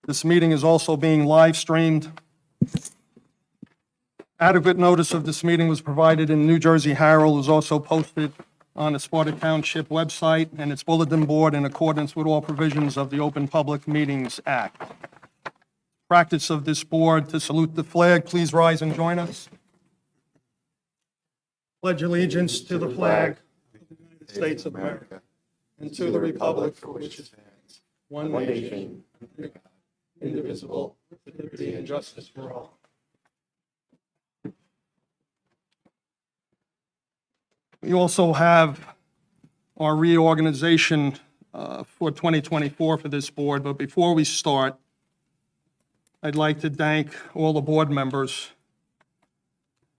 This meeting is also being live streamed. Adequate notice of this meeting was provided in New Jersey Herald, is also posted on the Sparta Township website and its bulletin board in accordance with all provisions of the Open Public Meetings Act. Practice of this board to salute the flag. Please rise and join us. Pledge allegiance to the flag of the United States of America and to the republic for which it stands, one nation, under God, indivisible, with liberty and justice for all. We also have our reorganization for 2024 for this board, but before we start, I'd like to thank all the board members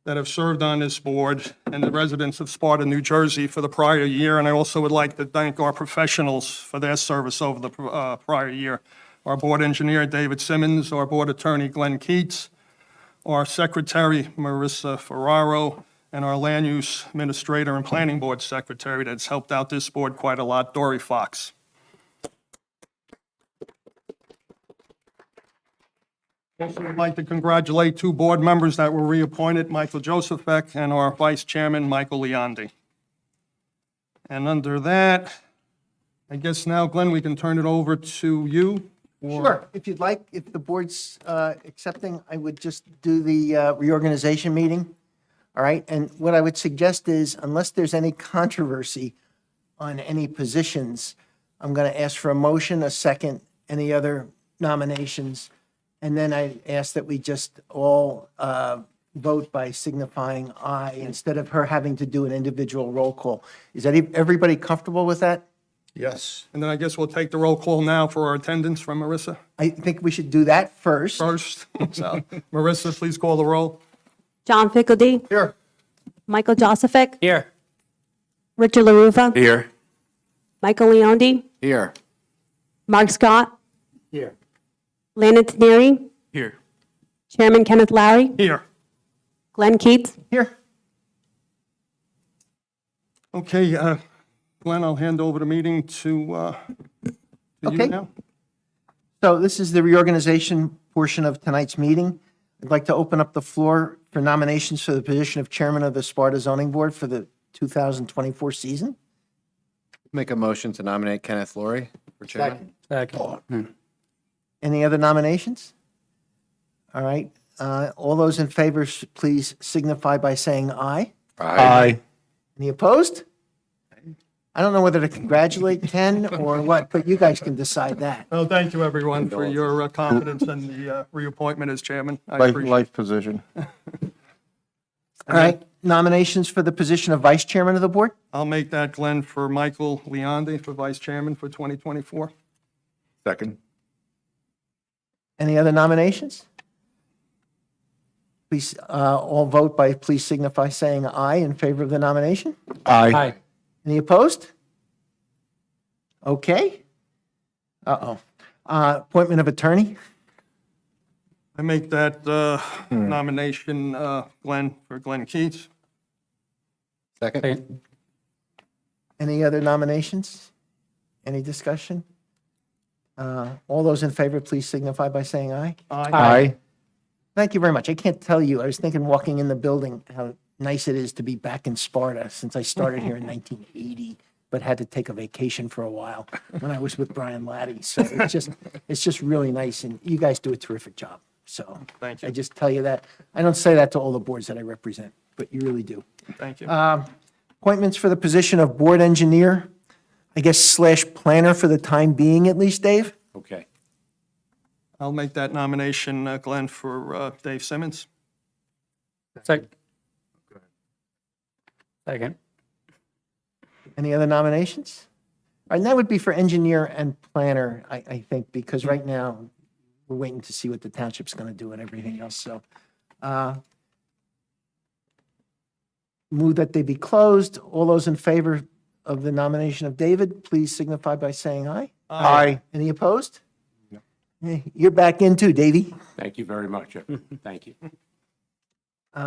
that have served on this board and the residents of Sparta, New Jersey for the prior year, and I also would like to thank our professionals for their service over the prior year. Our board engineer, David Simmons, our board attorney, Glenn Keats, our secretary, Marissa Ferraro, and our land use administrator and planning board secretary that's helped out this board quite a lot, Dory Fox. Also, I'd like to congratulate two board members that were reappointed, Michael Josephek and our vice chairman, Michael Leondi. And under that, I guess now, Glenn, we can turn it over to you. Sure, if you'd like, if the board's accepting, I would just do the reorganization meeting. All right, and what I would suggest is, unless there's any controversy on any positions, I'm going to ask for a motion, a second, any other nominations, and then I ask that we just all vote by signifying aye, instead of her having to do an individual roll call. Is everybody comfortable with that? Yes. And then I guess we'll take the roll call now for our attendance from Marissa. I think we should do that first. First, so Marissa, please call the roll. John Fickledy, Here. Michael Josephek, Here. Richard LaRufa, Here. Michael Leondi, Here. Mark Scott, Here. Landon Teneri, Here. Chairman Kenneth Larry, Here. Glenn Keats. Here. Okay, Glenn, I'll hand over the meeting to you Okay. now. So this is the reorganization portion of tonight's meeting. I'd like to open up the floor for nominations for the position of chairman of the Sparta Zoning Board for the 2024 season. Make a motion to nominate Kenneth Laurie for chairman. Any other nominations? All right, all those in favor, please signify by saying aye. Aye. Any opposed? I don't know whether to congratulate Ken or what, but you guys can decide that. Well, thank you, everyone, for your confidence in the reappointment as chairman. I appreciate it. Life position. All right, nominations for the position of vice chairman of the board? I'll make that, Glenn, for Michael Leondi for vice chairman for 2024. Second. Any other nominations? Please, all vote by, please signify saying aye in favor of the nomination. Aye. Any opposed? Okay. Appointment of attorney? I make that nomination, Glenn, for Glenn Keats. Second. Any other nominations? Any discussion? All those in favor, please signify by saying aye. Aye. Thank you very much. I can't tell you, I was thinking walking in the building, how nice it is to be back in Sparta since I started here in 1980, but had to take a vacation for a while when I was with Brian Laddie. So it's just really nice, and you guys do a terrific job. So Thank you. I just tell you that. I don't say that to all the boards that I represent, but you really do. Thank you. Appointments for the position of board engineer, I guess / planner for the time being at least, Dave? Okay. I'll make that nomination, Glenn, for Dave Simmons. Second. Any other nominations? All right, and that would be for engineer and planner, I think, because right now we're waiting to see what the township's going to do and everything else. So move that they be closed. All those in favor of the nomination of David, please signify by saying aye. Aye. Any opposed? You're back in too, Davey. Thank you very much. Thank you.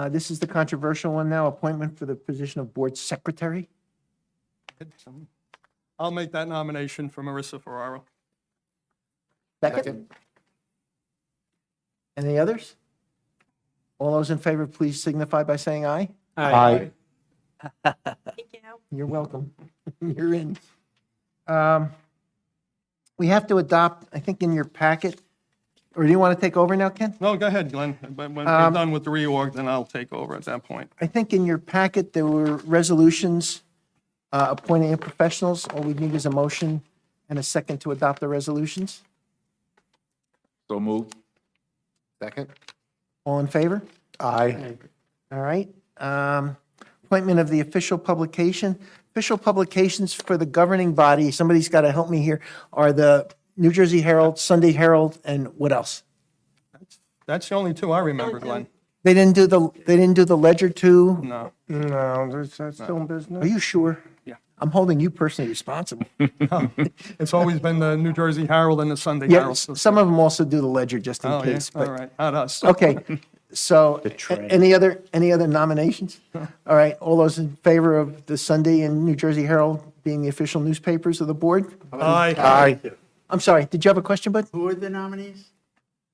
This is the controversial one now, appointment for the position of board secretary. I'll make that nomination for Marissa Ferraro. Second. Any others? All those in favor, please signify by saying aye. Aye. You're welcome. You're in. We have to adopt, I think in your packet, or do you want to take over now, Ken? No, go ahead, Glenn. But when we're done with the reorg, then I'll take over at that point. I think in your packet, there were resolutions appointing professionals. All we need is a motion and a second to adopt the resolutions. So move. Second? All in favor? Aye. All right. Appointment of the official publication. Official publications for the governing body, somebody's got to help me here, are the New Jersey Herald, Sunday Herald, and what else? That's the only two I remember, Glenn. They didn't do the Ledger too? No. No, that's still in business. Are you sure? Yeah. I'm holding you personally responsible. It's always been the New Jersey Herald and the Sunday Yeah, Herald. some of them also do the Ledger just in Oh, yeah, case, all but, right, not us. okay. So, any other nominations? All right, all those in favor of the Sunday and New Jersey Herald being the official newspapers of the board? Aye. Aye. I'm sorry, did you have a question, bud? Who are the nominees?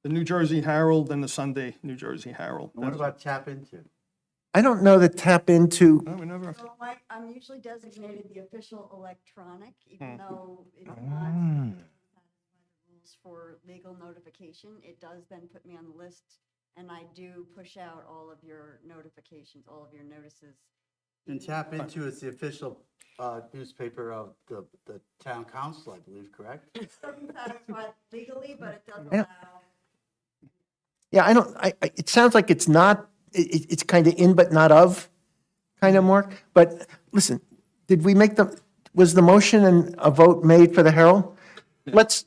The New Jersey Herald and the Sunday New Jersey Herald. And what about Tap Into? I don't know that tap into, No, we never, So I'm usually designated the official electronic, even though it's not satisfied the rules for legal notification. It does then put me on the list, and I do push out all of your notifications, all of your notices. And Tap Into is the official newspaper of the town council, I believe, correct? It doesn't satisfy legally, but it does I don't- allow. yeah, I don't, it sounds like it's not, it's kind of in but not of, kind of, Mark. But listen, did we make was the motion and a vote made for the Herald? Let's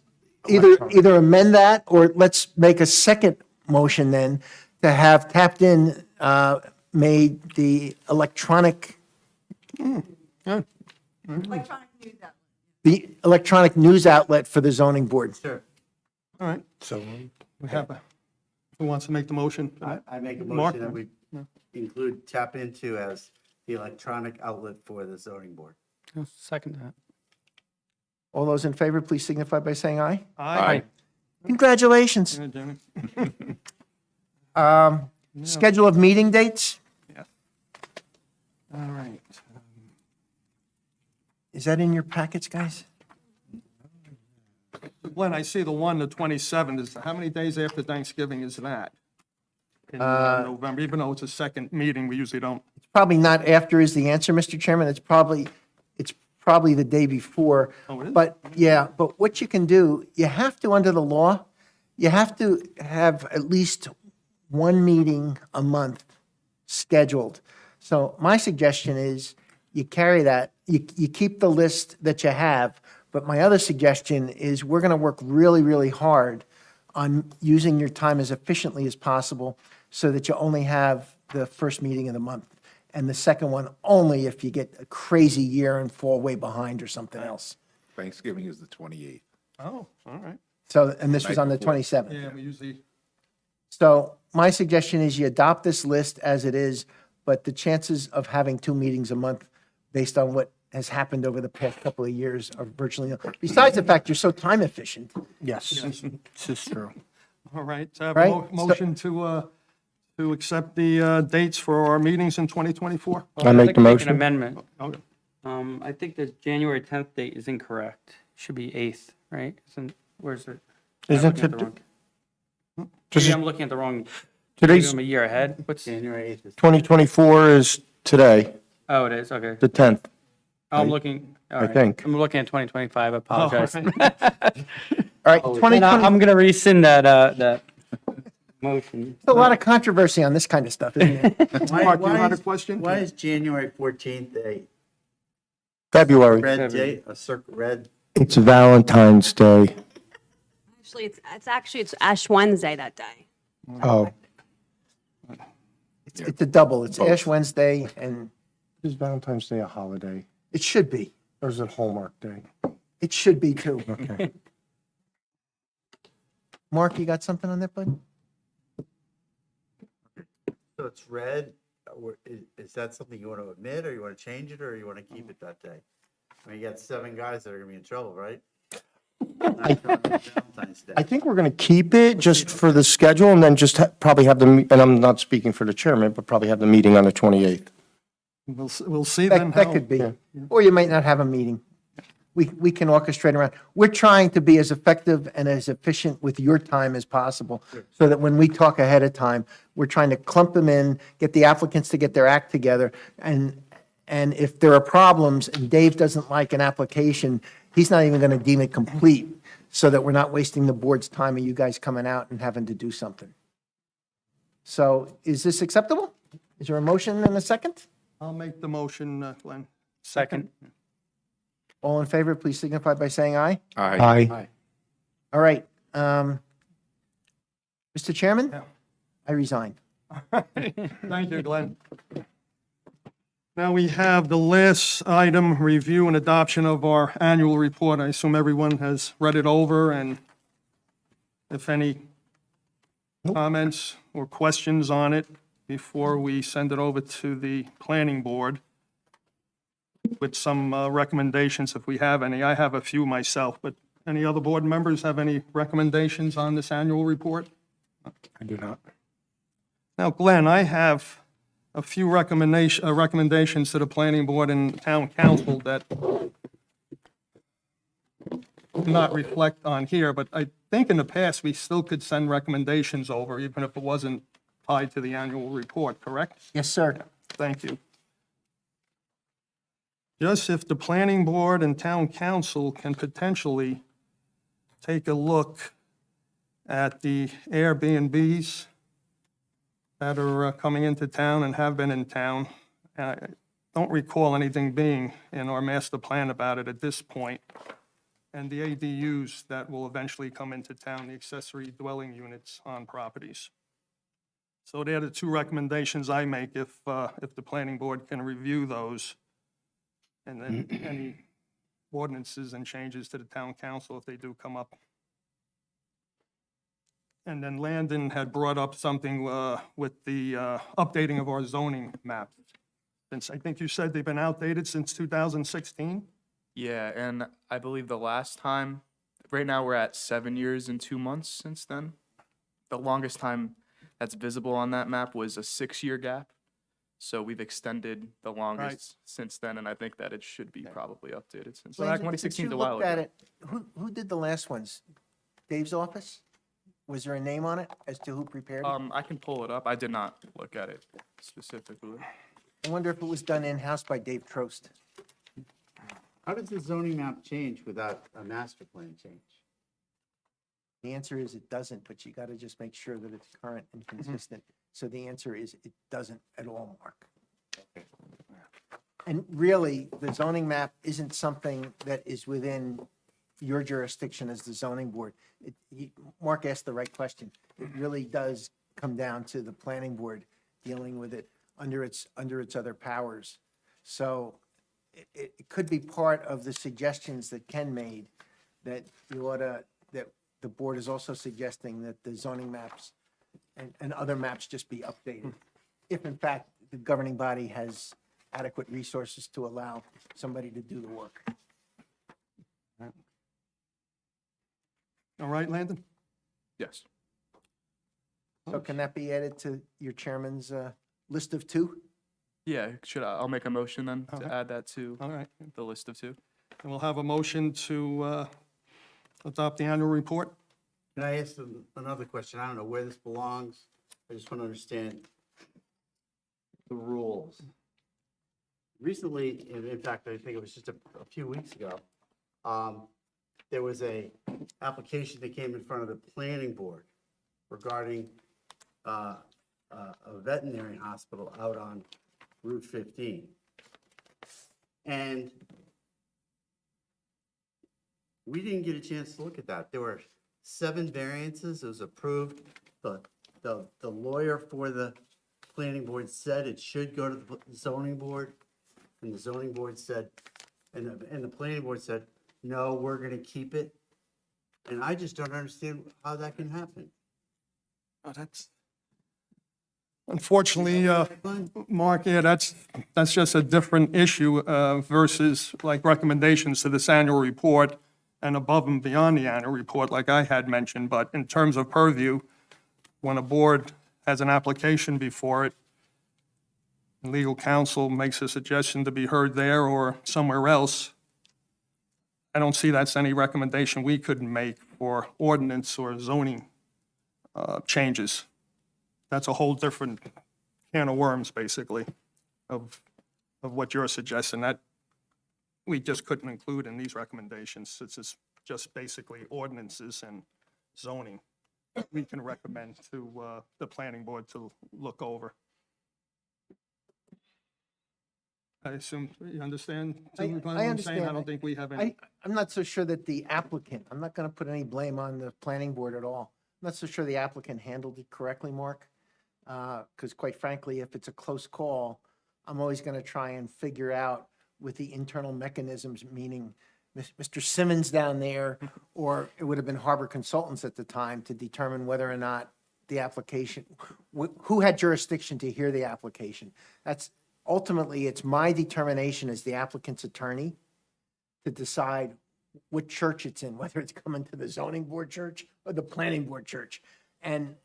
either amend that, or let's make a second motion then to have Tapped In made the electronic Electronic news outlet. the electronic news outlet for the zoning board. Sure. all right. So We have, who wants to make the motion? I make a Mark? motion that we include Tap Into as the electronic outlet for the zoning board. I'll second that. All those in favor, please signify by saying aye. Aye. Congratulations. Yeah, Jenny. Schedule of meeting dates, All right. is that in your packets, guys? Glenn, I see the 27th. Is, how many days after Thanksgiving is that? In November, even though it's a second meeting, we usually don't. Probably not after is the answer, Mr. Chairman. It's probably the day before. Oh, it is? But, yeah, but what you can do, you have to, under the law, you have to have at least one meeting a month scheduled. So my suggestion is you carry that, you keep the list that you have. But my other suggestion is we're going to work really, really hard on using your time as efficiently as possible so that you only have the first meeting of the month and the second one only if you get a crazy year and fall way behind or something else. Thanksgiving is the 28th. Oh, all right. So, and this was on the Night before. 27th. Yeah, we usually, So my suggestion is you adopt this list as it is, but the chances of having 2 meetings a month based on what has happened over the past couple of years are virtually nil. Besides the fact you're so time efficient. Yes, this is true. all right. So I have Right, a motion to accept the dates for our meetings in 2024. I make the An motion. amendment. Okay. I think the January 10th date is incorrect. It should be 8th, right? Where's it? Isn't I'm looking at the it- wrong- This Maybe is, I'm looking at the wrong, maybe today's I'm a year ahead. What's, January 8th is 2024 is today, oh, it is, okay. the 10th. Oh, I'm looking, all right. think. I'm looking at 2025, I apologize. All right, 2020, And I'm going to rescind that motion. a lot of controversy on this kind of stuff, isn't it? Mark, you had a question? Why is January 14th a February. red date, red? It's Valentine's Day. Actually, it's Ash Wednesday that day. Oh, It's a double. It's Ash Wednesday, and is Valentine's Day a holiday, it should be. or is it Hallmark Day? It should be too. Okay. Mark, you got something on that, bud? So it's red, or is that something you want to omit, or you want to change it, or you want to keep it that day? I mean, you got 7 guys that are gonna be in trouble, right? not on Valentine's Day. I think we're going to keep it just for the schedule and then just probably have and I'm not speaking for the chairman, but probably have the meeting on the 28th. We'll see then That how. could be. Or you might not have a meeting. We can orchestrate around. We're trying to be as effective and as efficient with your time as possible, so that when we talk ahead of time, we're trying to clump them in, get the applicants to get their act together, and if there are problems and Dave doesn't like an application, he's not even going to deem it complete, so that we're not wasting the board's time and you guys coming out and having to do something. So is this acceptable? Is there a motion and a second? I'll make the motion, Glenn. Second. All in favor, please signify by saying aye. Aye. All right. Mr. Chairman, Yeah. I resign. Thank you, Glenn. Now we have the last item, review and adoption of our annual report. I assume everyone has read it over, and if any comments or questions on it before we send it over to the planning board with some recommendations if we have any. I have a few myself, but any other board members have any recommendations on this annual report? I do not. Now, Glenn, I have a few recommendations to the planning board and town council that do not reflect on here, but I think in the past, we still could send recommendations over, even if it wasn't tied to the annual report, correct? Yes, sir. Thank you. Just if the planning board and town council can potentially take a look at the Airbnbs that are coming into town and have been in town. I don't recall anything being in our master plan about it at this point. And the ADUs that will eventually come into town, the accessory dwelling units on properties. So they're the two recommendations I make if the planning board can review those. And then any ordinances and changes to the town council if they do come up. And then Landon had brought up something with the updating of our zoning map. Since I think you said they've been outdated since 2016? Yeah, and I believe the last time, right now we're at 7 years and 2 months since then. The longest time that's visible on that map was a 6-year gap. So we've extended the longest since then, and I think that it should be probably updated since then. Landon, 2016 is since a you while looked at ago. it, who did the last ones? Dave's office? Was there a name on it as to who prepared it? I can pull it up. I did not look at it specifically. I wonder if it was done in-house by Dave Trost. How does the zoning map change without a master plan change? The answer is it doesn't, but you got to just make sure that it's current and consistent. So the answer is it doesn't at all, Mark. And really, the zoning map isn't something that is within your jurisdiction as the zoning board. Mark asked the right question. It really does come down to the planning board dealing with it under its other powers. So it could be part of the suggestions that Ken made, that you ought to, that the board is also suggesting that the zoning maps and other maps just be updated. If in fact, the governing body has adequate resources to allow somebody to do the work. All right, Landon? Yes. So can that be added to your chairman's list of 2? Yeah, I'll make a motion then Okay. to add that to All right. the list of 2. And we'll have a motion to adopt the annual report. Can I ask another question? I don't know where this belongs. I just want to understand the rules. Recently, in fact, I think it was just a few weeks ago, there was a application that came in front of the planning board regarding a veterinary hospital out on Route 15. And we didn't get a chance to look at that. There were 7 variances. It was approved. The lawyer for the planning board said it should go to the zoning board. And the zoning board said, and the planning board said, no, we're gonna keep it. And I just don't understand how that can happen. Oh, that's, unfortunately, Mark, yeah, that's just a different issue versus like recommendations to this annual report and above and beyond the annual report, like I had mentioned, but in terms of purview, when a board has an application before it, and legal counsel makes a suggestion to be heard there or somewhere else, I don't see that's any recommendation we could make for ordinance or zoning changes. That's a whole different can of worms, basically, of what you're suggesting. That we just couldn't include in these recommendations. This is just basically ordinances and zoning we can recommend to the planning board to look over. I assume you understand? I what I'm saying? understand. I don't think we have any. I'm not so sure that the applicant, I'm not going to put any blame on the planning board at all. I'm not so sure the applicant handled it correctly, Mark. Because quite frankly, if it's a close call, I'm always going to try and figure out with the internal mechanisms, meaning Mr. Simmons down there, or it would have been Harbor Consultants at the time to determine whether or not the application, who had jurisdiction to hear the application. That's ultimately, it's my determination as the applicant's attorney to decide what church it's in, whether it's coming to the zoning board church or the planning board church. And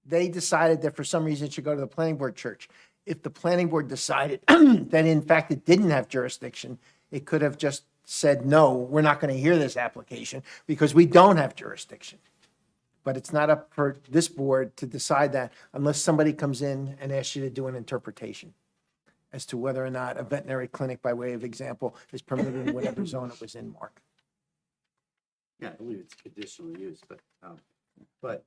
they decided that for some reason it should go to the planning board church. If the planning board decided that in fact it didn't have jurisdiction, it could have just said, no, we're not going to hear this application because we don't have jurisdiction. But it's not up for this board to decide that unless somebody comes in and asks you to do an interpretation as to whether or not a veterinary clinic, by way of example, is permitted in whatever zone it was in, Mark. Yeah, I believe it's conditional use, but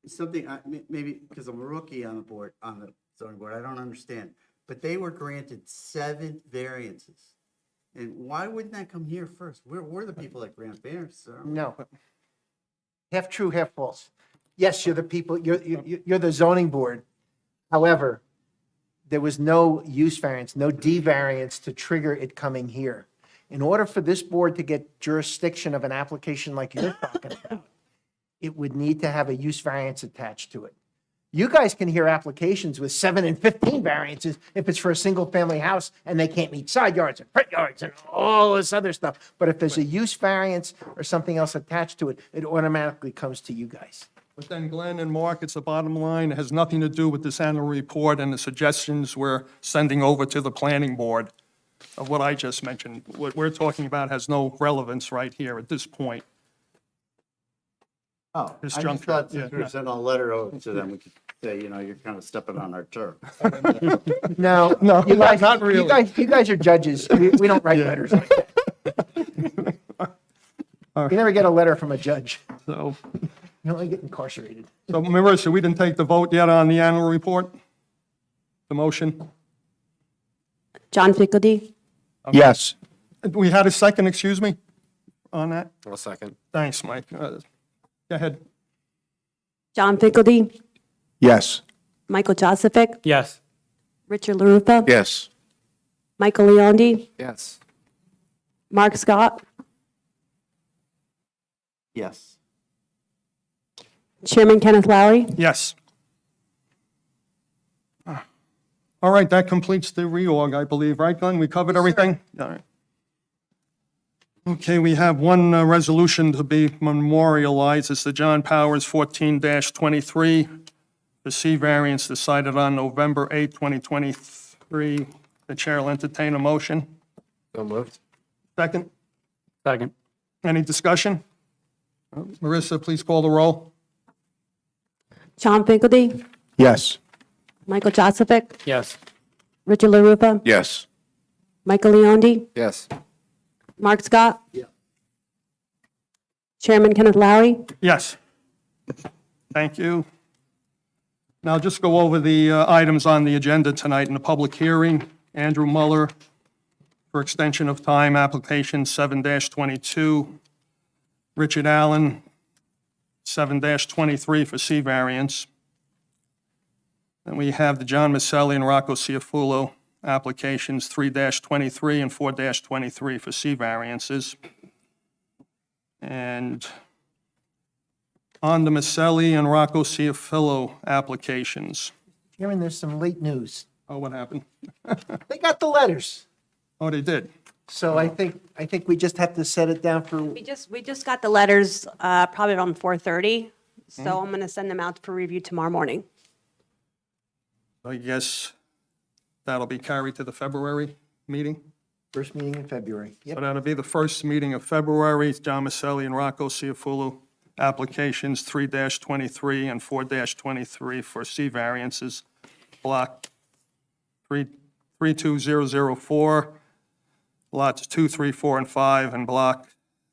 something, maybe because I'm a rookie on the board, on the zoning board, I don't understand. But they were granted 7 variances. And why wouldn't that come here first? We're the people that grant variances, aren't we? No. Half true, half false. Yes, you're the people, you're the zoning board. However, there was no use variance, no D variance to trigger it coming here. In order for this board to get jurisdiction of an application like you're talking about, it would need to have a use variance attached to it. You guys can hear applications with 7 and 15 variances if it's for a single-family house and they can't meet side yards and front yards and all this other stuff. But if there's a use variance or something else attached to it, it automatically comes to you guys. But then Glenn and Mark, it's the bottom line. It has nothing to do with this annual report and the suggestions we're sending over to the planning board of what I just mentioned. What we're talking about has no relevance right here at this point. Oh, This I just juncture, thought since yeah. we were sending a letter over to them, we could say, you're kind of stepping on our turf. No, No, you guys, not really. You guys are judges. We don't write letters like that. You never get a letter from a judge. So, You only get incarcerated. so Marissa, we didn't take the vote yet on the annual report? The motion? John Pickledy, Yes. We had a second, excuse me, on that? I'll second. Thanks, Mike. Go ahead. John Pickledy, Yes. Michael Josephic, Yes. Richard LaRupa, Yes. Michael Leondi, Yes. Mark Scott, Yes. Chairman Kenneth Lowry. Yes. All right, that completes the reorg, I believe, right, Glenn? We covered everything? All right. Okay, we have one resolution to be memorialized. It's the John Powers 14-23, the C variance decided on November 8, 2023. The chair will entertain a motion. So moved. Second, Second. any discussion? Marissa, please call the roll. John Pickledy, Yes. Michael Josephic, Yes. Richard LaRupa, Yes. Michael Leondi, Yes. Mark Scott. Yeah. Chairman Kenneth Lowry. Yes. Thank you. Now, just go over the items on the agenda tonight in the public hearing. Andrew Muller for extension of time, application 7-22. Richard Allen, 7-23 for C variance. Then we have the John Maselli and Rocco Ciafulo applications 3-23 and 4-23 for C variances. And on the Maselli and Rocco Ciafulo applications. Chairman, there's some late news. Oh, what happened? They got the letters. Oh, they did. So I think we just have to set it down for, We just got the letters, probably around 4:30, so I'm gonna send them out for review tomorrow morning. I guess that'll be carried to the February meeting. first meeting in February. So Yep, that'll be the first meeting of February. John Maselli and Rocco Ciafulu, applications 3-23 and 4-23 for C variances. Block 32004, lots 2, 3, 4, and 5, and block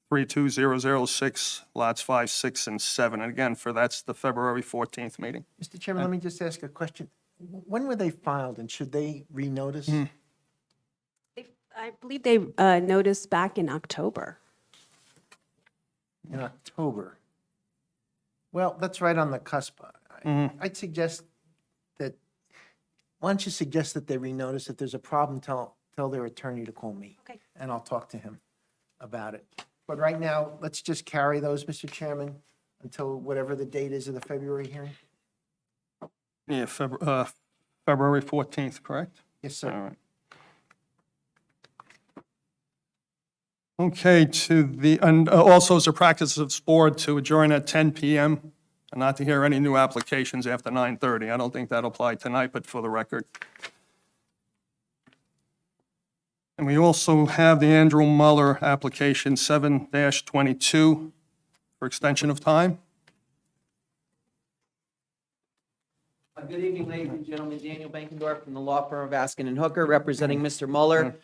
32006, lots 5, 6, and 7. And again, that's the February 14th meeting. Mr. Chairman, let me just ask a question. When were they filed and should they renotice? I believe they noticed back in October. In October. Well, that's right on the cusp. I'd suggest that, why don't you suggest that they renotice? If there's a problem, tell their attorney to call me. Okay. And I'll talk to him about it. But right now, let's just carry those, Mr. Chairman, until whatever the date is of the February hearing. Yeah, February 14th, correct? Yes, All sir. right. Okay, and also as a practice of this board to adjourn at 10 PM and not to hear any new applications after 9:30. I don't think that'll apply tonight, but for the record. And we also have the Andrew Muller application 7-22 for extension of time. Good evening, ladies and gentlemen. Daniel Bankendorf from the law firm of Askin and Hooker, representing Mr. Mueller.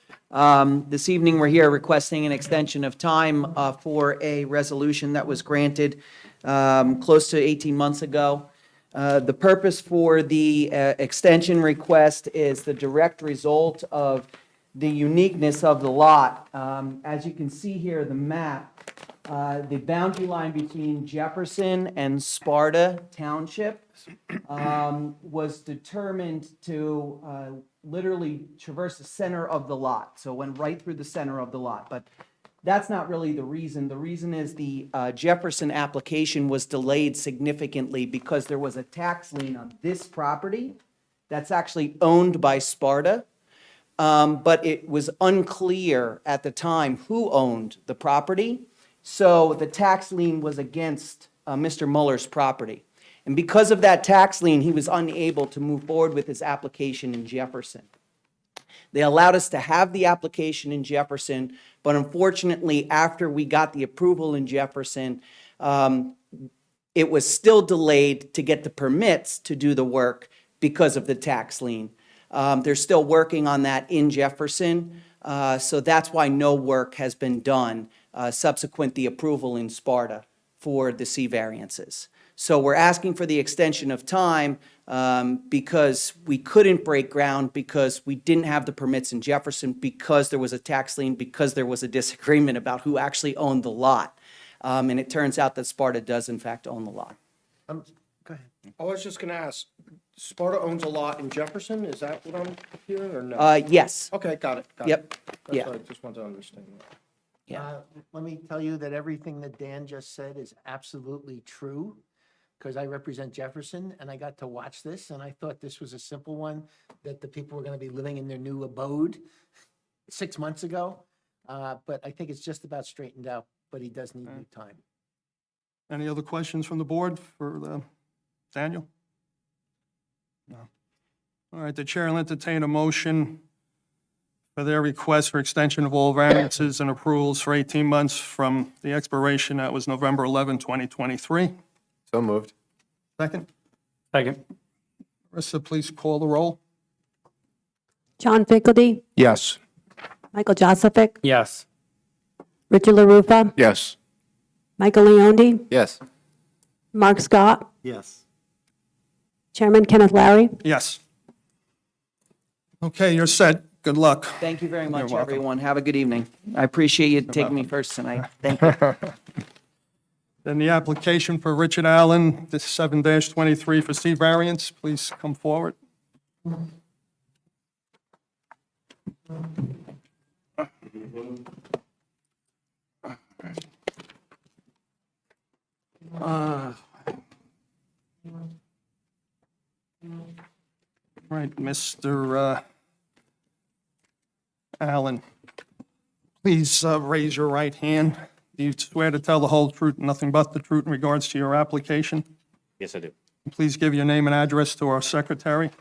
This evening, we're here requesting an extension of time for a resolution that was granted close to 18 months ago. The purpose for the extension request is the direct result of the uniqueness of the lot. As you can see here, the map, the boundary line between Jefferson and Sparta Township was determined to literally traverse the center of the lot. So it went right through the center of the lot. But that's not really the reason. The reason is the Jefferson application was delayed significantly because there was a tax lien on this property that's actually owned by Sparta. But it was unclear at the time who owned the property. So the tax lien was against Mr. Muller's property. And because of that tax lien, he was unable to move forward with his application in Jefferson. They allowed us to have the application in Jefferson, but unfortunately, after we got the approval in Jefferson, it was still delayed to get the permits to do the work because of the tax lien. They're still working on that in Jefferson, so that's why no work has been done subsequent the approval in Sparta for the C variances. So we're asking for the extension of time because we couldn't break ground because we didn't have the permits in Jefferson because there was a tax lien, because there was a disagreement about who actually owned the lot. And it turns out that Sparta does in fact own the lot. Go ahead. I was just gonna ask, Sparta owns a lot in Jefferson, is that what I'm hearing, or no? Yes, Okay, got it. yep, That's yeah. what I just wanted to understand. Yeah. Let me tell you that everything that Dan just said is absolutely true, because I represent Jefferson, and I got to watch this, and I thought this was a simple one, that the people were going to be living in their new abode 6 months ago. But I think it's just about straightened out, but he does need new time. Any other questions from the board for Daniel? No. All right, the chair will entertain a motion for their request for extension of all variances and approvals for 18 months from the expiration that was November 11, 2023. So moved. Second, Second. Marissa, please call the roll. John Pickledy, Yes. Michael Joseph, Yes. Richard LaRufa, Yes. Michael Leondi, Yes. Mark Scott, Yes. Chairman Kenneth Larry. Yes. Okay, you're set. Good luck. Thank you very much, welcome. everyone. Have a good evening. I appreciate you taking me first tonight. Thank you. Then the application for Richard Allen, this 7-23 for C variance, please come forward. Right, Mr. Allen. Please raise your right hand. Do you swear to tell the whole truth, and nothing but the truth in regards to your application? Yes, I do. Please give your name and address to our secretary.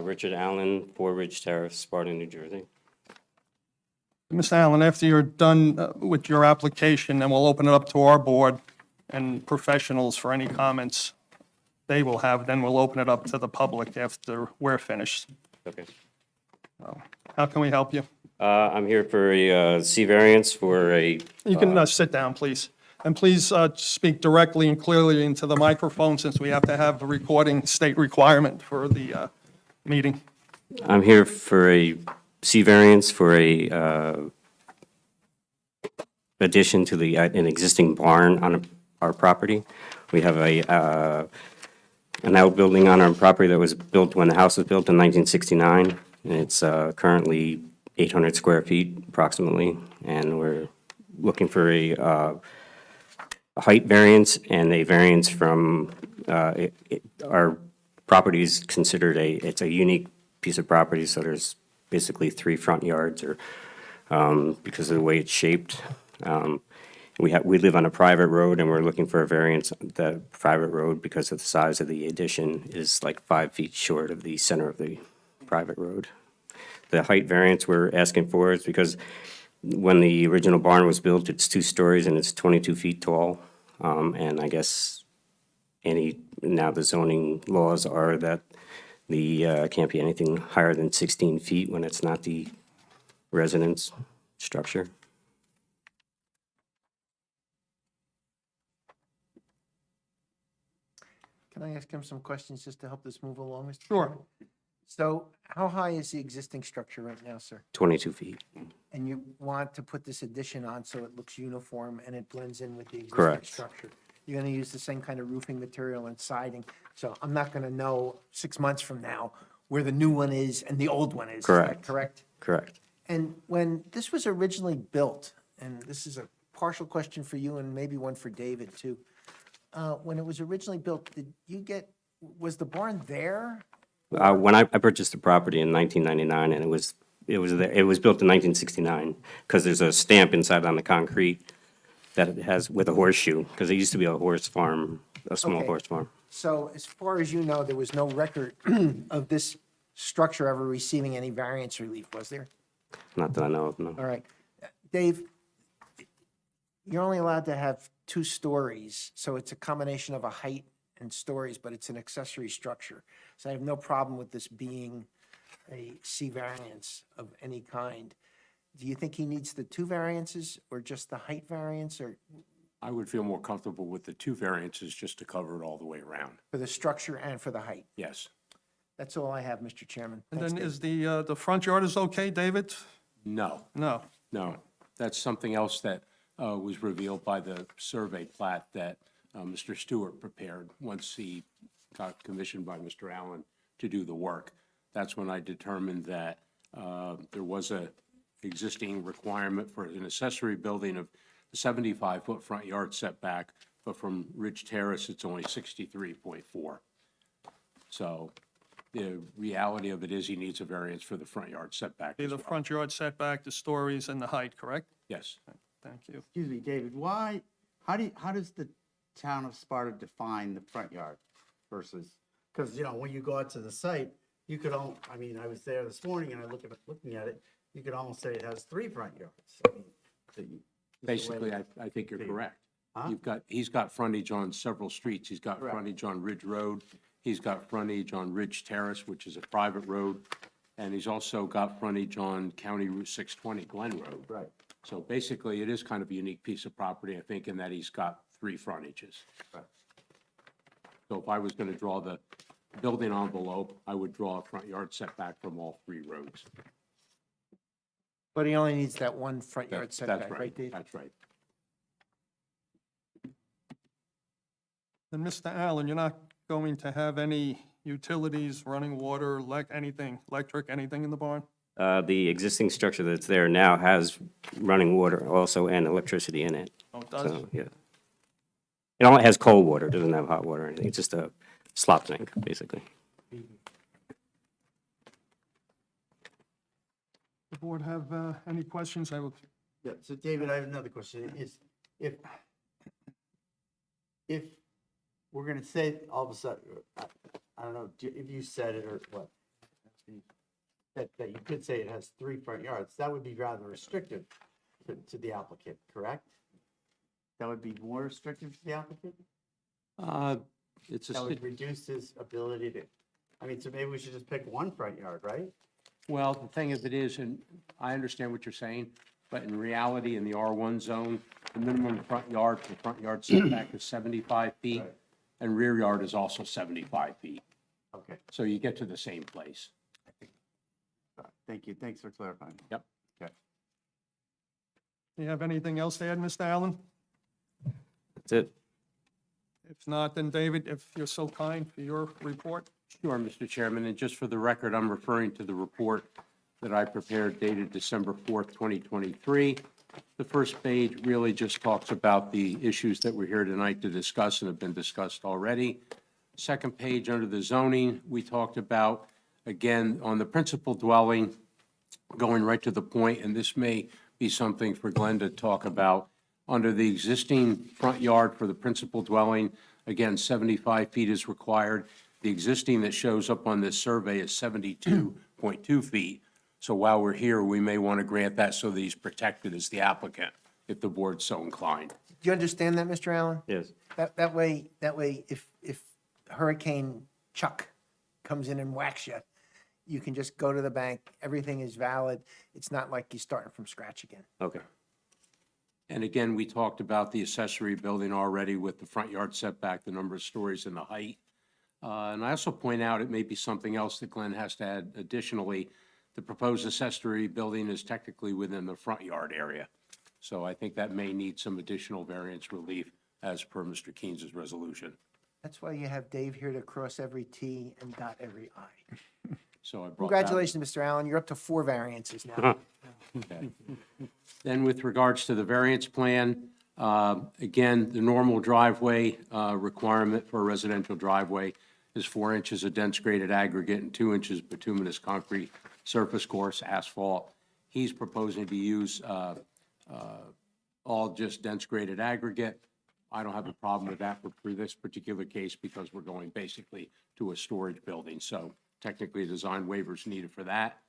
Richard Allen, 4 Ridge Terrace, Sparta, New Jersey. Mr. Allen, after you're done with your application, then we'll open it up to our board and professionals for any comments they will have. Then we'll open it up to the public after we're finished. Okay. How can we help you? I'm here for a C variance for a, You can sit down, please. And please speak directly and clearly into the microphone, since we have to have a recording state requirement for the meeting. I'm here for a C variance for a addition to an existing barn on our property. We have an outbuilding on our property that was built when the house was built in 1969. And it's currently 800 square feet approximately, and we're looking for a height variance and a variance from, our property is considered it's a unique piece of property, so there's basically 3 front yards, or because of the way it's shaped. We live on a private road, and we're looking for a variance on the private road because of the size of the addition is like 5 feet short of the center of the private road. The height variance we're asking for is because when the original barn was built, it's 2 stories and it's 22 feet tall. And I guess now the zoning laws are that can't be anything higher than 16 feet when it's not the residence structure. Can I ask him some questions just to help this move along, Mr. Sure. Chairman? So how high is the existing structure right now, sir? 22 feet. And you want to put this addition on so it looks uniform and it blends in with the existing Correct. structure? You're going to use the same kind of roofing material and siding, so I'm not going to know 6 months from now where the new one is and the old one is. Is that Correct. correct? Correct. And when this was originally built, and this is a partial question for you and maybe one for David too. When it was originally built, was the barn there? When I purchased the property in 1999, and it was built in 1969, because there's a stamp inside on the concrete that it has with a horseshoe, because it used to be a horse farm, a small Okay. horse farm. So as far as you know, there was no record of this structure ever receiving any variance relief, was there? Not that I know of, no. All right. Dave, you're only allowed to have 2 stories, so it's a combination of a height and stories, but it's an accessory structure. So I have no problem with this being a C variance of any kind. Do you think he needs the 2 variances or just the height variance, or I would feel more comfortable with the 2 variances just to cover it all the way around. for the structure and for the height? Yes. That's all I have, Mr. Chairman. And Thanks, then Dave. is the front yard is okay, David? No, No. no. That's something else that was revealed by the survey plat that Mr. Stewart prepared once he got commissioned by Mr. Allen to do the work. That's when I determined that there was a existing requirement for an accessory building of 75-foot front yard setback, but from Ridge Terrace, it's only 63.4. So the reality of it is he needs a variance for the front yard setback Be as the well. front yard setback, the stories, and the height, correct? Yes. Thank you. Excuse me, David, how does the town of Sparta define the front yard versus, because, when you go out to the site, you could I was there this morning and looking at it, you could almost say it has 3 front yards. Basically, I think you're correct. Huh? He's got frontage on several streets. He's got frontage on Ridge Road. He's got frontage on Ridge Terrace, which is a private road. And he's also got frontage on County Route 620 Glen Road. Right. So basically, it is kind of a unique piece of property, I think, in that he's got 3 frontages. Right. So if I was going to draw the building envelope, I would draw a front yard setback from all 3 roads. But he only needs that 1 front yard That's setback, right, right. Dave? That's right. And Mr. Allen, you're not going to have any utilities, running water, anything, electric, anything in the barn? The existing structure that's there now has running water also and electricity in it. Oh, it does? So, yeah. It only has cold water, doesn't have hot water or anything. It's just a slop sink, basically. The board have any questions? I will Yeah, so David, I have another question. Is, if we're gonna say all of a sudden, I don't know if you said it or what, that you could say it has 3 front yards, that would be rather restrictive to the applicant, correct? That would be more restrictive to the applicant? It's a, That sit- would reduce his ability to, I mean, so maybe we should just pick 1 front yard, right? well, the thing of it is, and I understand what you're saying, but in reality, in the R1 zone, the minimum front yard for front yard setback is 75 feet, Right. and rear yard is also 75 feet. Okay, So you get to the same place. thank you, thanks for clarifying. Yep. Okay. You have anything else to add, Mr. Allen? That's it. If not, then David, if you're so kind, for your report. Sure, Mr. Chairman, and just for the record, I'm referring to the report that I prepared dated December 4th, 2023. The first page really just talks about the issues that we're here tonight to discuss and have been discussed already. Second page, under the zoning, we talked about, again, on the principal dwelling, going right to the point, and this may be something for Glenn to talk about. Under the existing front yard for the principal dwelling, again, 75 feet is required. The existing that shows up on this survey is 72.2 feet. So while we're here, we may want to grant that so that he's protected as the applicant, if the board's so inclined. Do you understand that, Mr. Allen? Yes. That way, if Hurricane Chuck comes in and whacks you, you can just go to the bank, everything is valid. It's not like you're starting from scratch again. Okay. And again, we talked about the accessory building already with the front yard setback, the number of stories and the height. And I also point out, it may be something else that Glenn has to add additionally. The proposed accessory building is technically within the front yard area. So I think that may need some additional variance relief as per Mr. Keynes's resolution. That's why you have Dave here to cross every T and dot every I. So I brought that. Congratulations, Mr. Allen, you're up to 4 variances now. Okay. Then with regards to the variance plan, again, the normal driveway requirement for a residential driveway is 4 inches of dense graded aggregate and 2 inches bituminous concrete surface course asphalt. He's proposing to use all just dense graded aggregate. I don't have a problem with that for this particular case because we're going basically to a storage building. So technically, a design waiver is needed for that.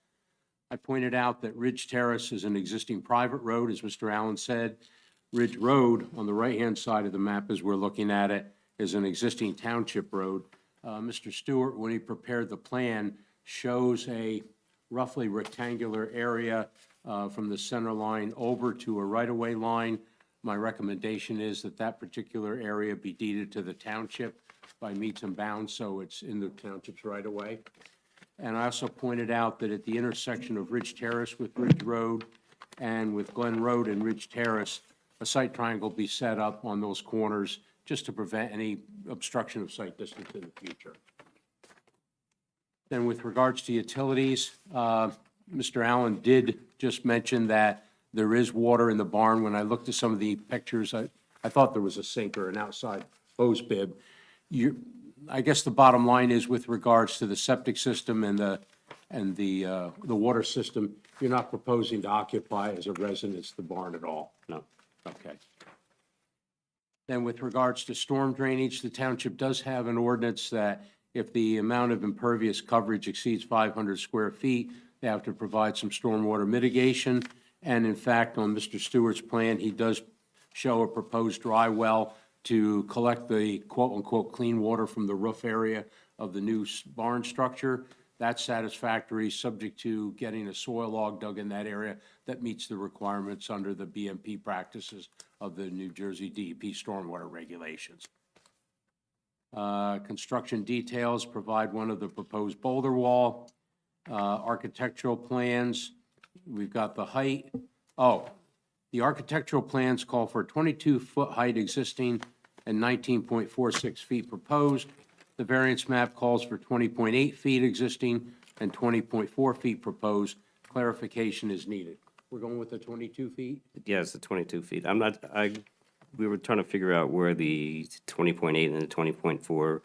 I pointed out that Ridge Terrace is an existing private road, as Mr. Allen said. Ridge Road, on the right-hand side of the map as we're looking at it, is an existing township road. Mr. Stewart, when he prepared the plan, shows a roughly rectangular area from the center line over to a right-of-way line. My recommendation is that that particular area be deeded to the township by meets and bounds, so it's in the township's right-of-way. And I also pointed out that at the intersection of Ridge Terrace with Ridge Road and with Glen Road and Ridge Terrace, a site triangle be set up on those corners just to prevent any obstruction of site distance in the future. Then with regards to utilities, Mr. Allen did just mention that there is water in the barn. When I looked at some of the pictures, I thought there was a sink or an outside hose bib. I guess the bottom line is with regards to the septic system and the water system, you're not proposing to occupy as a residence the barn at all? No. Okay. Then with regards to storm drainage, the township does have an ordinance that if the amount of impervious coverage exceeds 500 square feet, they have to provide some stormwater mitigation. And in fact, on Mr. Stewart's plan, he does show a proposed dry well to collect the quote-unquote clean water from the roof area of the new barn structure. That's satisfactory, subject to getting a soil log dug in that area that meets the requirements under the BMP practices of the New Jersey DEP stormwater regulations. Construction details provide one of the proposed boulder wall. Architectural plans, we've got the height. Oh, the architectural plans call for 22-foot height existing and 19.46 feet proposed. The variance map calls for 20.8 feet existing and 20.4 feet proposed. Clarification is needed. We're going with the 22 feet? Yes, the 22 feet. We were trying to figure out where the 20.8 and the 20.4,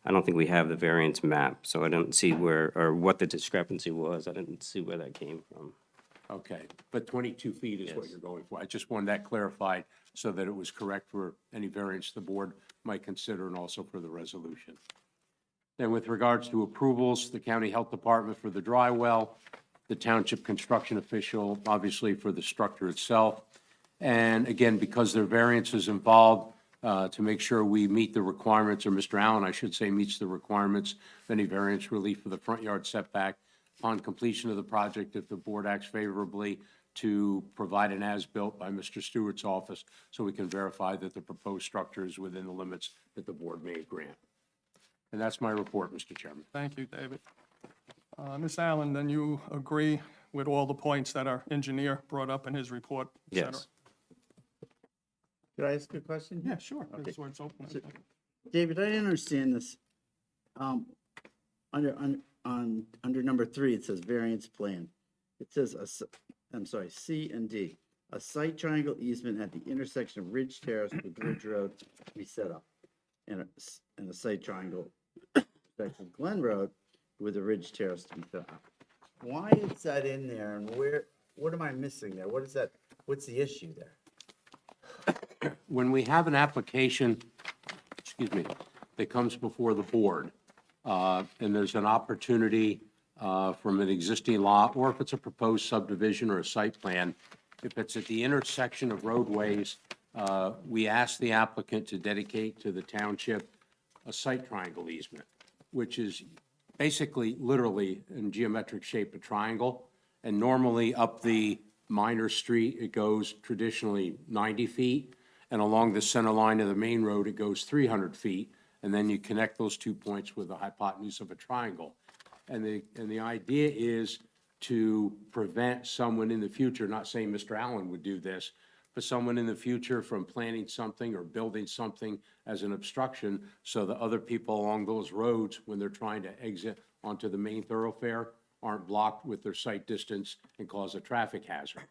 I don't think we have the variance map, so I didn't see where, or what the discrepancy was. I didn't see where that came from. Okay, but 22 feet is what you're going for. I just wanted that clarified so that it was correct for any variance the board might consider and also for the resolution. Then with regards to approvals, the county health department for the dry well, the township construction official, obviously for the structure itself. And again, because there are variances involved, to make sure we meet the requirements, or Mr. Allen, I should say, meets the requirements of any variance relief for the front yard setback upon completion of the project, if the board acts favorably, to provide an as-built by Mr. Stewart's office so we can verify that the proposed structure is within the limits that the board may grant. And that's my report, Mr. Chairman. Thank you, David. Ms. Allen, then you agree with all the points that our engineer brought up in his report, et cetera? Yes. Could I ask a question? Yeah, sure. That's where it's open. I think. David, I didn't understand this. Under number 3, it says variance plan. It says, I'm sorry, C and D. A site triangle easement at the intersection of Ridge Terrace with Ridge Road to be set up. And a site triangle section of Glen Road with a Ridge Terrace to be set up. Why is that in there, and what am I missing there? What is that, what's the issue there? When we have an application, that comes before the board, and there's an opportunity from an existing lot, or if it's a proposed subdivision or a site plan, if it's at the intersection of roadways, we ask the applicant to dedicate to the township a site triangle easement, which is basically, literally, in geometric shape, a triangle. And normally up the minor street, it goes traditionally 90 feet. And along the center line of the main road, it goes 300 feet. And then you connect those 2 points with the hypotenuse of a triangle. And the idea is to prevent someone in the future, not saying Mr. Allen would do this, but someone in the future from planting something or building something as an obstruction so that other people along those roads, when they're trying to exit onto the main thoroughfare, aren't blocked with their sight distance and cause a traffic hazard.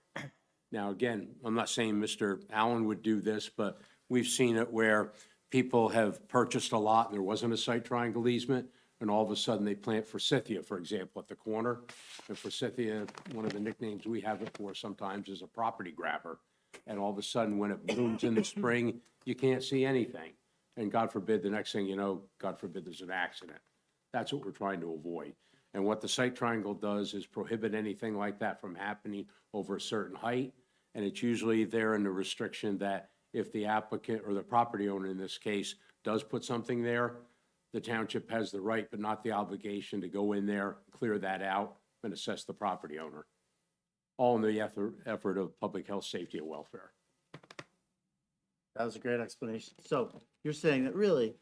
Now, again, I'm not saying Mr. Allen would do this, but we've seen it where people have purchased a lot and there wasn't a site triangle easement, and all of a sudden they plant forsythia, for example, at the corner. And forsythia, one of the nicknames we have it for sometimes, is a property grabber. And all of a sudden, when it blooms in the spring, you can't see anything. And God forbid, the next thing you know, God forbid, there's an accident. That's what we're trying to avoid. And what the site triangle does is prohibit anything like that from happening over a certain height. And it's usually there in the restriction that if the applicant, or the property owner in this case, does put something there, the township has the right but not the obligation to go in there, clear that out, and assess the property owner. All in the effort of public health, safety, and welfare. That was a great explanation. So you're saying that really,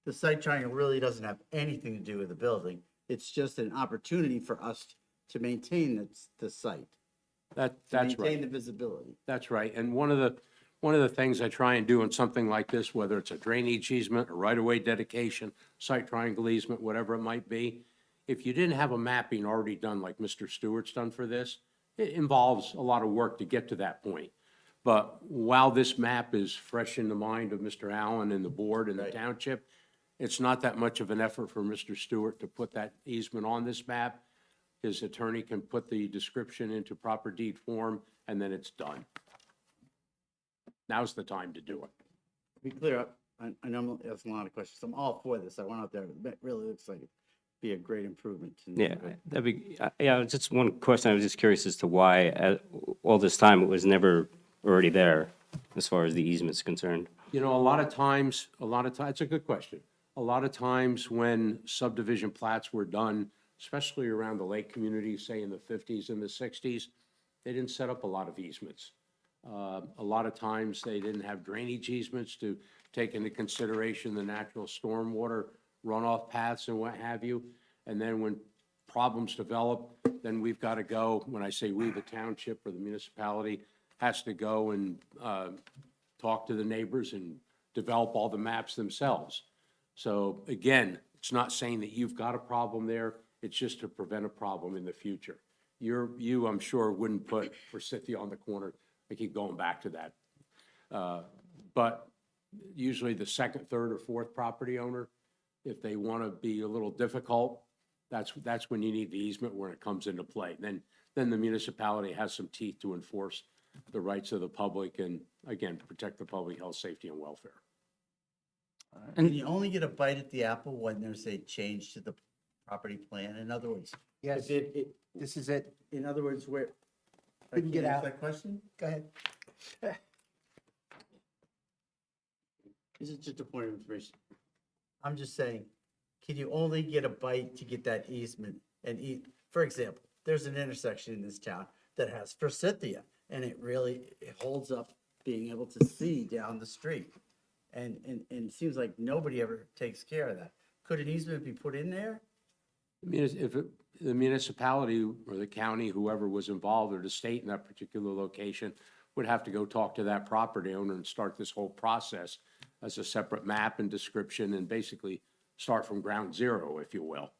the site triangle really doesn't have anything to do with the building. It's just an opportunity for us to maintain the site. That's Maintain right. the visibility. That's right. And one of the things I try and do in something like this, whether it's a drainage easement, a right-of-way dedication, site triangle easement, whatever it might be, if you didn't have a mapping already done like Mr. Stewart's done for this, it involves a lot of work to get to that point. But while this map is fresh in the mind of Mr. Allen and the board and the township, it's not that much of an effort for Mr. Stewart to put that easement on this map. His attorney can put the description into proper deed form, and then it's done. Now's the time to do it. To be clear, I know I'm asking a lot of questions. I'm all for this. I went out there. It really looks like it'd be a great improvement. to the Yeah, neighborhood. that'd be, yeah, just one question. I was just curious as to why all this time it was never already there as far as the easement's concerned. You know, a lot of times, it's a good question. A lot of times when subdivision plats were done, especially around the lake community, say in the 50s and the 60s, they didn't set up a lot of easements. A lot of times they didn't have drainage easements to take into consideration the natural stormwater runoff paths and what have you. And then when problems develop, then we've got to go, when I say we, the township or the municipality, has to go and talk to the neighbors and develop all the maps themselves. So again, it's not saying that you've got a problem there, it's just to prevent a problem in the future. You, I'm sure, wouldn't put forsythia on the corner. I keep going back to that. But usually the second, third, or fourth property owner, if they want to be a little difficult, that's when you need the easement where it comes into play. Then the municipality has some teeth to enforce the rights of the public and, again, protect the public health, safety, and welfare. And you only get a bite at the apple when there's a change to the property plan. In other words, Yes, this is it. in other words, where. Couldn't get Can I out. answer that question? Go ahead. This is just a point of information. I'm just saying, can you only get a bite to get that easement and eat? For example, there's an intersection in this town that has forsythia, and it holds up being able to see down the street. And it seems like nobody ever takes care of that. Could an easement be put in there? The municipality or the county, whoever was involved, or the state in that particular location, would have to go talk to that property owner and start this whole process as a separate map and description, and basically start from ground zero, if you will.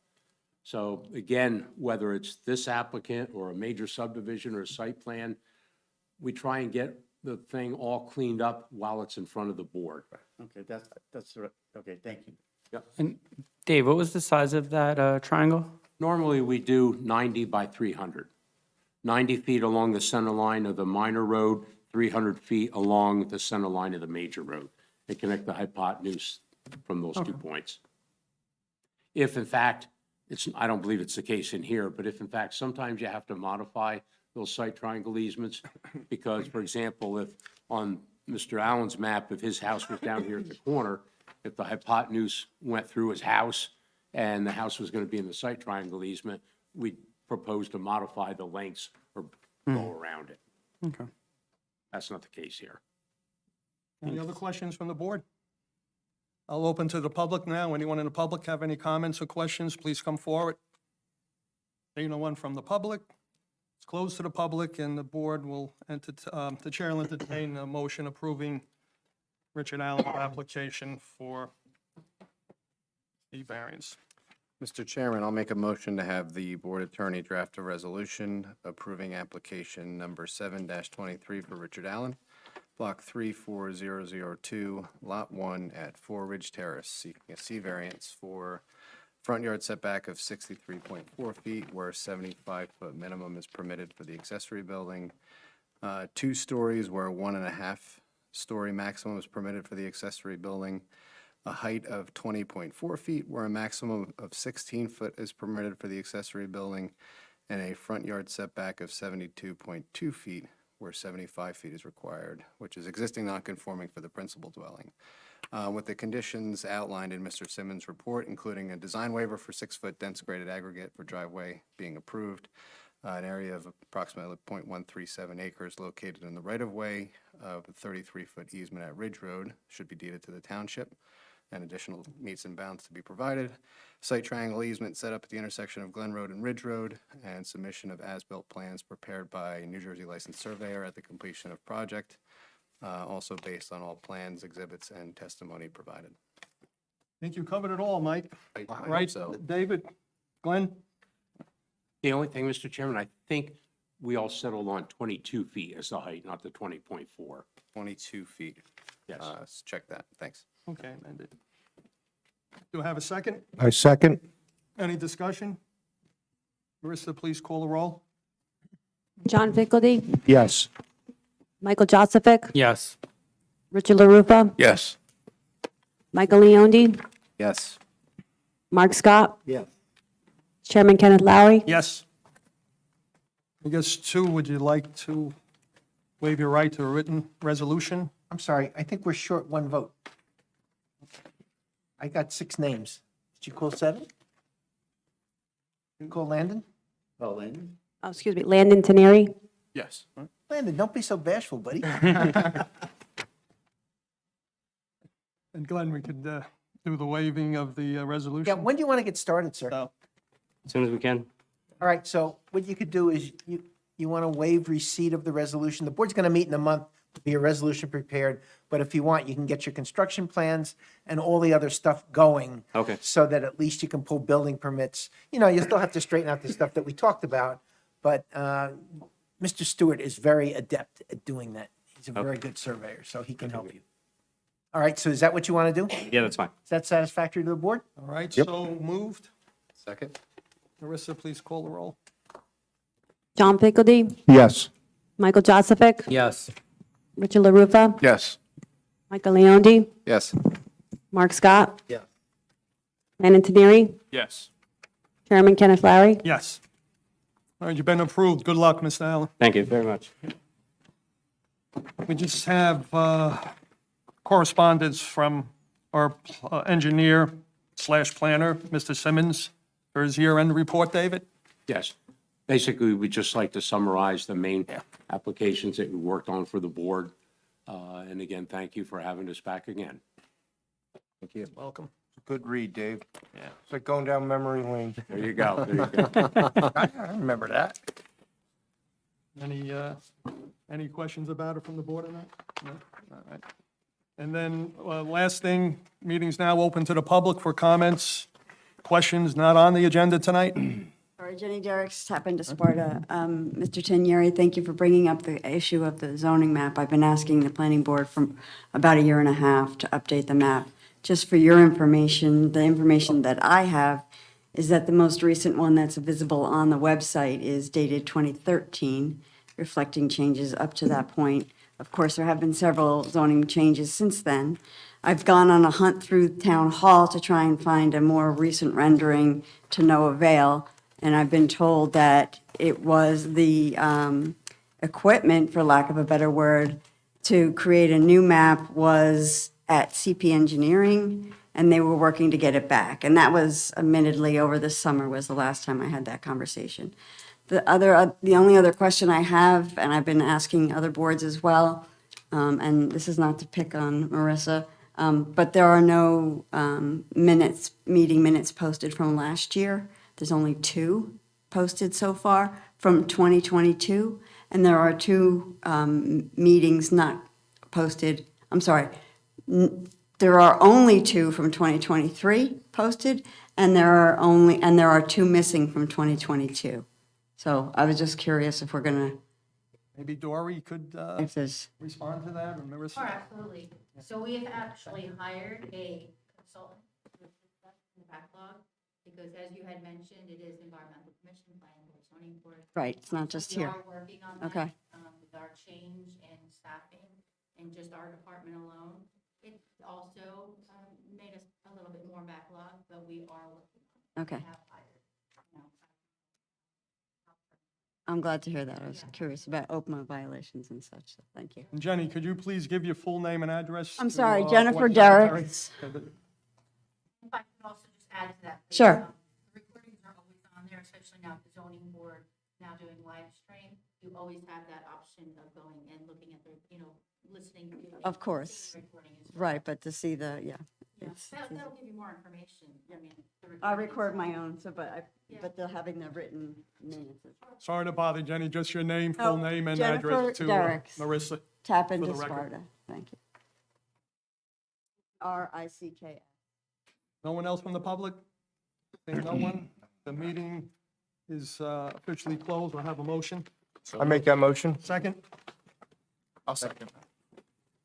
So again, whether it's this applicant or a major subdivision or a site plan, we try and get the thing all cleaned up while it's in front of the board. Okay, okay, thank you. And Dave, what was the size of that triangle? Normally, we do 90 by 300. 90 feet along the center line of the minor road, 300 feet along the center line of the major road, and connect the hypotenuse from those 2 points. If in fact, I don't believe it's the case in here, but if in fact, sometimes you have to modify those site triangle easements, because, for example, if on Mr. Allen's map, if his house was down here at the corner, if the hypotenuse went through his house and the house was going to be in the site triangle easement, we'd propose to modify the lengths or go around it. Okay. That's not the case here. Any other questions from the board? I'll open to the public now. Anyone in the public have any comments or questions, please come forward. Seeing no one from the public, it's closed to the public, and the board will, the chair will entertain a motion approving Richard Allen's application for the variance. Mr. Chairman, I'll make a motion to have the board attorney draft a resolution approving application number 7-23 for Richard Allen, block 34002, lot 1 at 4 Ridge Terrace, seeking a C variance for front yard setback of 63.4 feet, where 75-foot minimum is permitted for the accessory building, 2 stories where 1.5-story maximum is permitted for the accessory building, a height of 20.4 feet where a maximum of 16 foot is permitted for the accessory building, and a front yard setback of 72.2 feet where 75 feet is required, which is existing nonconforming for the principal dwelling. With the conditions outlined in Mr. Simmons' report, including a design waiver for 6-foot dense graded aggregate for driveway being approved, an area of approximately 0.137 acres located in the right-of-way of a 33-foot easement at Ridge Road should be deeded to the township, and additional meets and bounds to be provided. Site triangle easement set up at the intersection of Glen Road and Ridge Road, and submission of as-built plans prepared by a New Jersey licensed surveyor at the completion of project, also based on all plans, exhibits, and testimony provided. I think you covered it all, Mike. I hope Right, so. David, Glenn? The only thing, Mr. Chairman, I think we all settled on 22 feet as the height, not the 20.4. 22 feet. Yes. Check that. Thanks. Okay, amended. Do I have a second? I second. Any discussion? Marissa, please call the roll. John Pickledy, Yes. Michael Joseph, Yes. Richard LaRupa, Yes. Michael Leondi, Yes. Mark Scott, Yes. Chairman Kenneth Lowry. Yes. I guess, two, would you like to waive your right to a written resolution? I'm sorry, I think we're short one vote. I got 6 names. Did you call 7? You call Landon? Oh, Landon? Oh, excuse me, Landon Teneri. Yes. Landon, don't be so bashful, buddy. And Glenn, we could do the waiving of the Yeah, resolution. when do you want to get started, sir? So, As soon as we can. All right, so what you could do is you want to waive receipt of the resolution. The board's going to meet in a month, be a resolution prepared, but if you want, you can get your construction plans and all the other stuff going. Okay. So that at least you can pull building permits. You know, you still have to straighten out the stuff that we talked about, but Mr. Stewart is very adept at doing that. He's a very good surveyor, so he can help you. All right, so is that what you want to do? Yeah, that's fine. Is that satisfactory to the board? all right, so moved. Second? Marissa, please call the roll. John Pickledy, Yes. Michael Joseph, Yes. Richard LaRufa, Yes. Michael Leondi, Yes. Mark Scott, Yeah. Brandon Teneri, Yes. Chairman Kenneth Larry. Yes. All right, you've been approved. Good luck, Mr. Allen. Thank you very much. We just have correspondence from our engineer/planner, Mr. Simmons, for his year-end report, David. Yes. Basically, we'd just like to summarize the main applications that we worked on for the board. And again, thank you for having us back again. Thank you. Welcome. Good read, Dave. Yeah. It's like going down memory lane. There you go. There you go. I remember that. Any questions about it from the board on that? No? All right. And then, last thing, meeting's now open to the public for comments, questions not on the agenda tonight. Sorry, Jenny Derricks, Tappan to Sparta. Mr. Tenieri, thank you for bringing up the issue of the zoning map. I've been asking the planning board for about a year and a half to update the map. Just for your information, the information that I have is that the most recent one that's visible on the website is dated 2013, reflecting changes up to that point. Of course, there have been several zoning changes since then. I've gone on a hunt through Town Hall to try and find a more recent rendering to no avail, and I've been told that it was the equipment, for lack of a better word, to create a new map was at CP Engineering, and they were working to get it back. And that was admittedly over the summer was the last time I had that conversation. The only other question I have, and I've been asking other boards as well, and this is not to pick on Marissa, but there are no meeting minutes posted from last year. There's only 2 posted so far from 2022, and there are 2 meetings not posted. I'm sorry, there are only 2 from 2023 posted, and there are 2 missing from 2022. So I was just curious if we're gonna, Maybe Dory could if there's, respond to that, or Marissa? Sure, absolutely. So we have actually hired a consultant to assist us in the backlog, because as you had mentioned, it is environmental commission, planning board, zoning board. right, it's not just here. We are working on that. Okay. With our change in staffing and just our department alone. It also made us a little bit more backlog, but we are working on it. Okay. We have hired, you know, I'm glad to hear that. I was curious about OPMA violations and such, so thank you. And Jenny, could you please give your full name and address? I'm to, sorry, Board Jennifer Secretary? Derricks. If I could also just add to that. please, Sure. The recordings are always on there, especially now with the zoning board now doing live stream. You always have that option of going and looking at the, listening to. Of course. the recording as well. Right, but to see the, yeah. Yeah, it's- that'll give you more information. I mean, the I recording record is- my own, so, but they're having the written minutes. Sorry to bother, Jenny, just your name, Oh, full name, and Jennifer address to Derricks. Marissa. Tap For into the record. Sparta, thank you. RICK. No one else from the public? Seeing no one, the meeting is officially closed. I'll have a motion. I make that motion. Second? I'll second.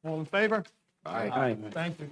All in favor? Aye. Thank you.